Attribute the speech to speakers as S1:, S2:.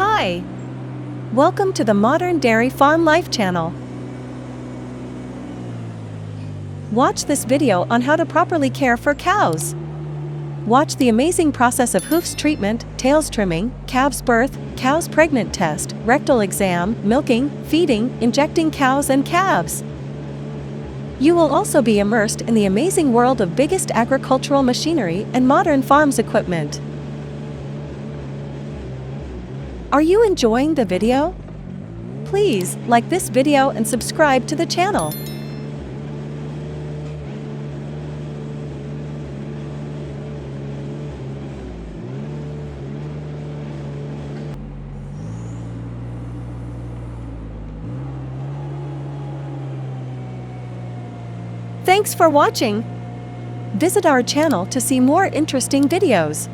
S1: Hi! Welcome to the Modern Dairy Farm Life channel. Watch this video on how to properly care for cows. Watch the amazing process of hoofs treatment, tails trimming, calves birth, cows pregnant test, rectal exam, milking, feeding, injecting cows and calves. You will also be immersed in the amazing world of biggest agricultural machinery and modern farms equipment. Are you enjoying the video? Please like this video and subscribe to the channel. Thanks for watching. Visit our channel to see more interesting videos.